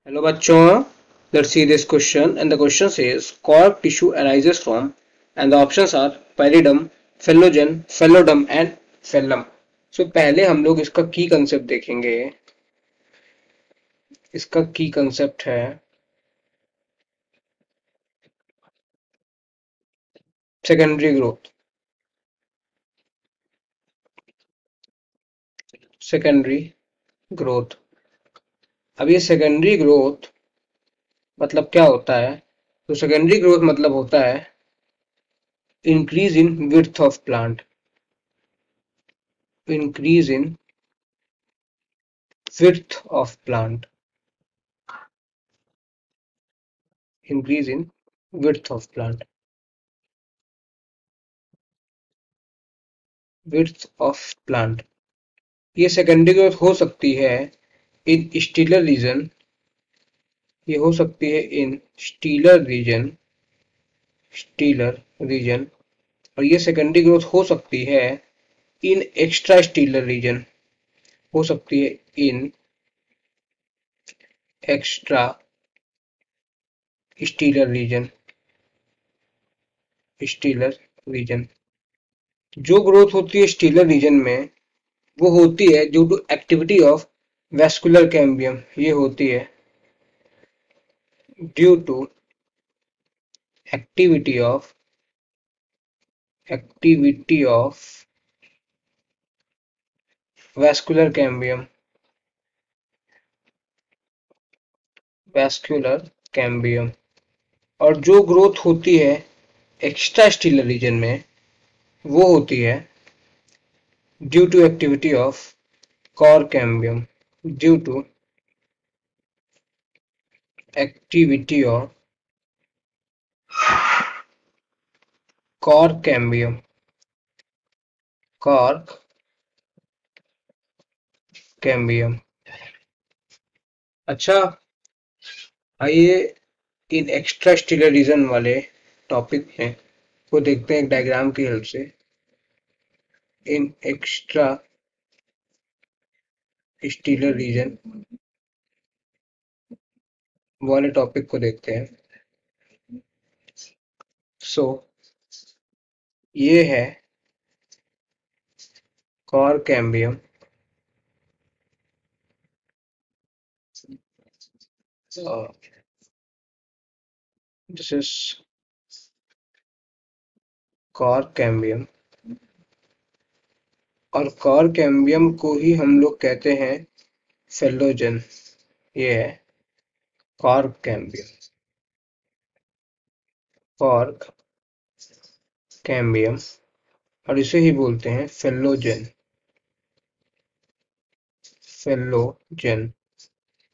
Hello bachon, let's see this question and the question says cork tissue arises from and the options are pallidum, phellogen, phellodum and phellum. So पहले हम लोग इसका की concept देखेंगे। इसका की concept है सेकेंडरी ग्रोथ। Secondary growth. अब ये सेकेंडरी ग्रोथ मतलब क्या होता है? तो सेकेंडरी ग्रोथ मतलब होता है increase in width of plant. Increase in width of plant. Increase in width of plant. Width of plant. ये सेकेंडरी ग्रोथ हो सकती है इन स्टीलर रीजन। ये हो सकती है in stelar region. Stelar region. और ये सेकेंडरी ग्रोथ हो सकती है इन एक्स्ट्रा स्टीलर रीजन। हो सकती है in extra stealer region. Stelar region. जो ग्रोथ होती है स्टीलर रीजन में वो होती है due to activity of vascular cambium. ये होती है due to activity of vascular cambium. Vascular cambium. और जो ग्रोथ होती है एक्स्ट्रा स्टीलर रीजन में वो होती है due to activity of cork cambium. Due to activity of cork cambium. Cork cambium. अच्छा, आइए इन एक्स्ट्रा स्टीलर रीजन वाले टॉपिक में को देखते हैं एक डायग्राम की हेल्प से। इन एक्स्ट्रा स्टीलर रीजन वाले टॉपिक को देखते हैं। सो ये है cork cambium. This is cork cambium. और कॉर कैम्बियम को ही हम लोग कहते हैं फेलोजन। ये है कॉर कैम्बियम। Cork cambium. और इसे ही बोलते हैं फेलोजन। फेलोजन।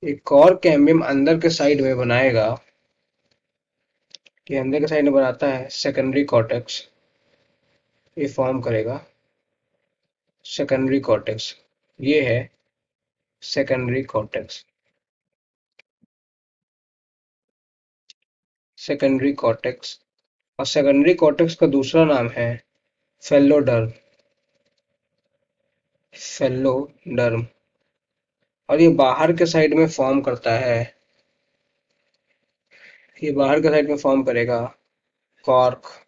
एक कॉर कैम्बियम अंदर के साइड में बनाएगा। ये अंदर के साइड में बनाता है सेकेंडरी कॉर्टेक्स। ये फॉर्म करेगा सेकेंडरी कॉर्टेक्स। ये है सेकेंडरी कॉर्टेक्स। Secondary cortex. और सेकेंडरी कॉर्टेक्स का दूसरा नाम है फेलोडर्म। फेलोडर्म। और ये बाहर के साइड में फॉर्म करता है। ये बाहर के साइड में फॉर्म करेगा कॉर्क।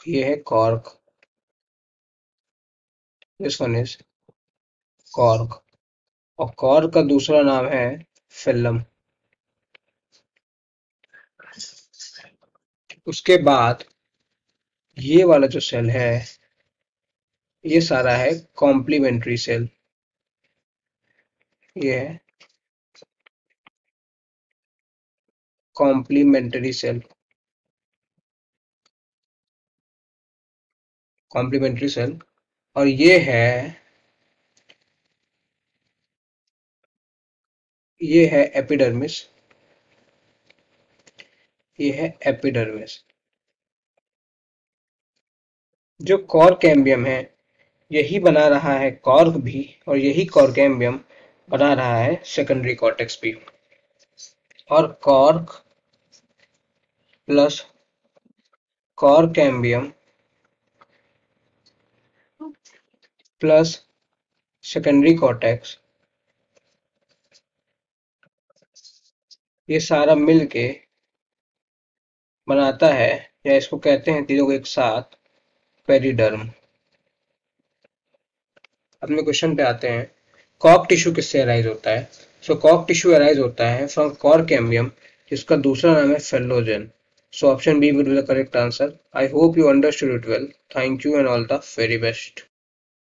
ये है cork. This one is cork. और कॉर्क का दूसरा नाम है फिल्म। उसके बाद ये वाला जो सेल है ये सारा है कॉम्प्लीमेंट्री सेल। ये है कॉम्प्लीमेंट्री सेल। Complementary cell. और ये है एपिडर्मिस। ये है एपिडर्मिस। जो कॉर कैम्बियम है यही बना रहा है कॉर्क भी। और यही कॉर कैम्बियम बना रहा है सेकेंडरी कॉर्टेक्स भी। और cork plus cork cambium plus secondary cortex ये सारा मिल के बनाता है, या इसको कहते हैं तीनों को एक साथ पेरिडर्म। अपने क्वेश्चन पे आते हैं, कॉर्क टिश्यू किससे अराइज होता है? सो कॉर्क टिश्यू अराइज होता है फ्रॉम कॉर्क कैम्बियम, जिसका दूसरा नाम है phellogen. So option B will be the correct answer. I hope you understood it well. Thank you and all the very best.